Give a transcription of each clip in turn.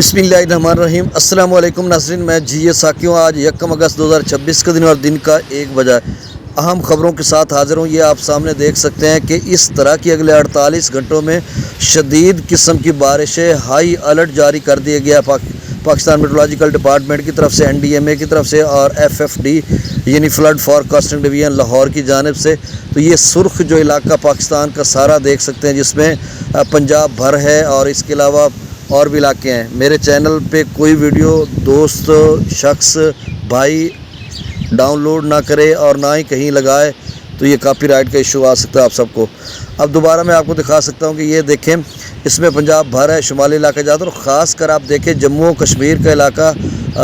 बिस्मिल्लाहिर्रहमानिर्रहीम। अस्सलाम वालेकुम नाज़रीन, मैं जी साकियों। आज 1 अगस्त 2026 का दिन और दिन का 1 बजा अहम खबरों के साथ हाज़िर हूँ। ये आप सामने देख सकते हैं कि इस तरह की अगले 48 घंटों में शदीद किस्म की बारिशें, हाई अलर्ट जारी कर दिया गया पाकिस्तान मेट्रोलॉजिकल डिपार्टमेंट की तरफ से, NDMA की तरफ से और FFD यानी फ्लड फॉरकास्टिंग डिवीज़न लाहौर की जानिब से। तो ये सुर्ख जो इलाका पाकिस्तान का सारा देख सकते हैं, जिसमें पंजाब भर है और इसके अलावा और भी इलाके हैं। मेरे चैनल पे कोई वीडियो दोस्त शख्स भाई डाउनलोड ना करे और ना ही कहीं लगाए तो ये कॉपीराइट का इशू आ सकता है आप सबको। अब दोबारा मैं आपको दिखा सकता हूँ कि ये देखें, इसमें पंजाब भर है, शुमाली इलाका ज़्यादा, और ख़ास कर आप देखें जम्मू और कश्मीर का इलाका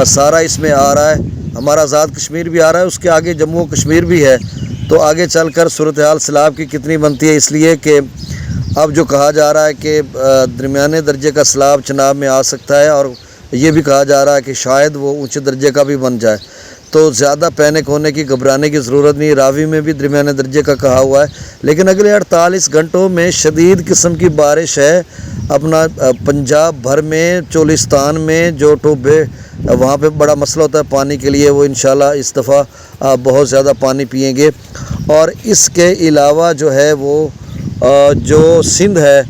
सारा इसमें आ रहा है। हमारा आज़ाद कश्मीर भी आ रहा है, उसके आगे जम्मू और कश्मीर भी है। तो आगे चल कर सूरत हाल सैलाब की कितनी बनती है, इसलिए कि अब जो कहा जा रहा है कि दरमियाने दर्जे का सैलाब चनाब में आ सकता है, और ये भी कहा जा रहा है कि शायद वो ऊंचे दर्जे का भी बन जाए। तो ज़्यादा पैनिक होने की, घबराने की ज़रूरत नहीं। रावी में भी दरमियाने दर्जे का कहा हुआ है, लेकिन अगले 48 घंटों में शदीद किस्म की बारिश है। अपना पंजाब भर में, चोलिस्तान में जो टोबे वहाँ पे बड़ा मसला होता है पानी के लिए, वो इंशाल्लाह इस दफ़ा बहुत ज़्यादा पानी पिएंगे। और इसके अलावा जो है वो जो सिंध है,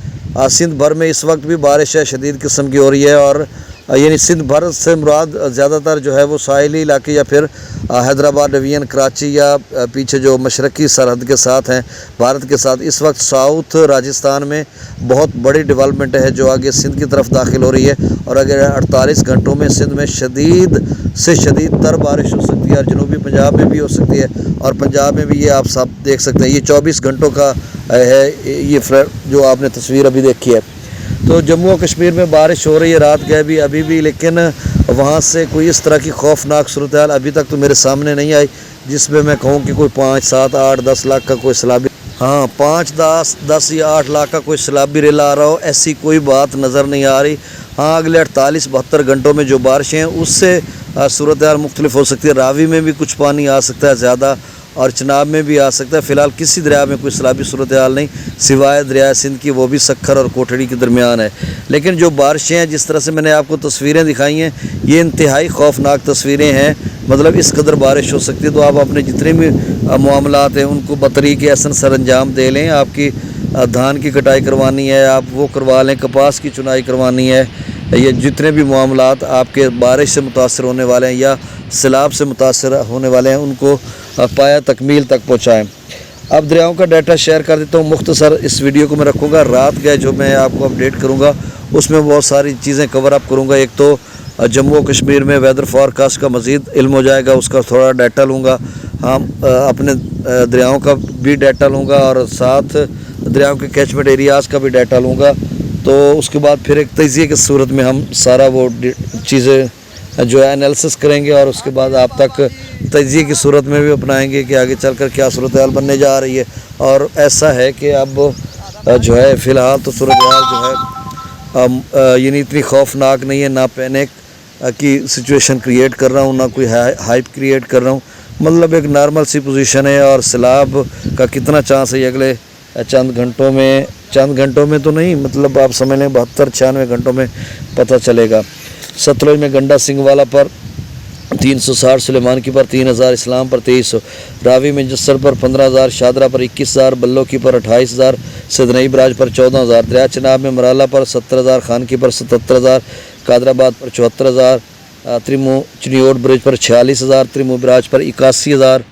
सिंध भर में इस वक्त भी बारिश है, शदीद किस्म की हो रही है। और यानी सिंध भर से मुराद ज़्यादातर जो है वो साहिली इलाके या फिर हैदराबाद डिवीज़न, कराची या पीछे जो मशरक़ी सरहद के साथ हैं भारत के साथ। इस वक्त साउथ राजस्थान में बहुत बड़ी डेवलपमेंट है जो आगे सिंध की तरफ दाखिल हो रही है। और अगर 48 घंटों में सिंध में शदीद से शदीद तर बारिश हो सकती है, और जनूबी पंजाब में भी हो सकती है, और पंजाब में भी ये आप सब देख सकते हैं। ये 24 घंटों का है ये जो आपने तस्वीर अभी देखी है। तो जम्मू और कश्मीर में बारिश हो रही है, रात गए भी अभी भी, लेकिन वहाँ से कोई इस तरह की खौफनाक सूरत हाल अभी तक तो मेरे सामने नहीं आई जिसमें मैं कहूँ कि कोई 5, 7, 8, 10 लाख का कोई सैलाबी, 5, 10 या 8 लाख का कोई सैलाबी रेला आ रहा हो, ऐसी कोई बात नज़र नहीं आ रही। अगले 48-72 घंटों में जो बारिशें हैं उससे सूरत हाल मुख्तलिफ हो सकती है। रावी में भी कुछ पानी आ सकता है ज़्यादा, और चनाब में भी आ सकता है। फ़िलहाल किसी दरिया में कोई सैलाबी सूरत हाल नहीं, सिवाय दरिया सिंध की, वो भी सखर और कोठड़ी के दरमियान है। लेकिन जो बारिशें हैं, जिस तरह से मैंने आपको तस्वीरें दिखाई हैं, ये इंतहाई खौफनाक तस्वीरें हैं। मतलब इस कदर बारिश हो सकती है। तो आप अपने जितने भी मामलात हैं उनको बतरीके एहसन सर अंजाम दे लें। आपकी धान की कटाई करवानी है, आप वो करवा लें, कपास की चुनाई करवानी है, ये जितने भी मामलात आपके बारिश से मुतासर होने वाले हैं या सैलाब से मुतासर होने वाले हैं, उनको पाया तकमील तक पहुँचाएँ। अब दरियाओं का डाटा शेयर कर देता हूँ मुख्तसर। इस वीडियो को मैं रखूँगा रात गए जो मैं आपको अपडेट करूँगा, उसमें बहुत सारी चीज़ें कवर अप करूँगा। एक तो जम्मू और कश्मीर में वेदर फॉरकास्ट का मज़ीद इल्म हो जाएगा, उसका थोड़ा डाटा लूँगा। अपने दरियाओं का भी डाटा लूँगा, और साथ दरियाओं के कैचमेंट एरियाज़ का भी डाटा लूँगा। तो उसके बाद फिर एक तजिए की सूरत में हम सारा वो चीज़ें जो है एनालिसिस करेंगे, और उसके बाद आप तक तजिए की सूरत में भी अपनाएंगे कि आगे चलकर क्या सूरत हाल बनने जा रही है। और ऐसा है कि अब जो है फ़िलहाल तो सूरत हाल जो है यानी इतनी खौफनाक नहीं है, ना पैनिक की सिचुएशन क्रिएट कर रहा हूँ, ना कोई हाइप क्रिएट कर रहा हूँ। मतलब एक नॉर्मल सी पोजीशन है। और सैलाब का कितना चांस है अगले चंद घंटों में तो नहीं, मतलब आप समझ लें 72-96 घंटों में पता चलेगा। सतलुज में गंडा सिंगवाला पर 360, सुलेमान की पर 3000, इस्लाम पर 2300, रावी में जस्सर पर 15000, शादरा पर 21000, बल्लो की पर 28000, सदनई बराज पर 14000, दरिया चनाब में मराला पर 70000, खान की पर 77000, कादराबाद पर 74000, त्रिमू चनियोट ब्रिज पर 46000, त्रिमू बराज पर 81000,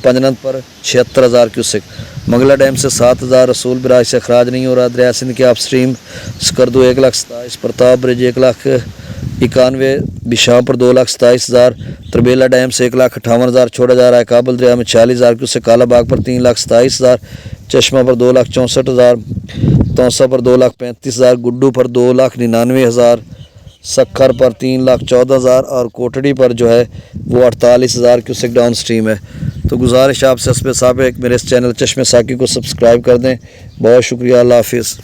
पंजनंद पर 76000 क्यूसेक, मंगला डैम से 7000, रसूल बराज से अखराज नहीं हो रहा। दरिया सिंध के अपस्ट्रीम स्कर्दू 1,27,000, प्रताप ब्रिज 1,91,000, बिशाम पर 2,27,000, तरबेला डैम से 1,58,000 छोड़ा जा रहा है। काबुल दरिया में 40,000 क्यूसेक, काला बाग पर 3,27,000, चश्मा पर 2,64,000, तौसा पर 2,35,000, गुड्डू पर 2,99,000, सखर पर 3,14,000, और कोटड़ी पर जो है वो 48,000 क्यूसेक डाउन स्ट्रीम है। तो गुजारिश आपसे हस्बे साबिक मेरे इस चैनल चश्मे साकी को सब्सक्राइब कर दें। बहुत शुक्रिया, अल्लाह हाफिज़।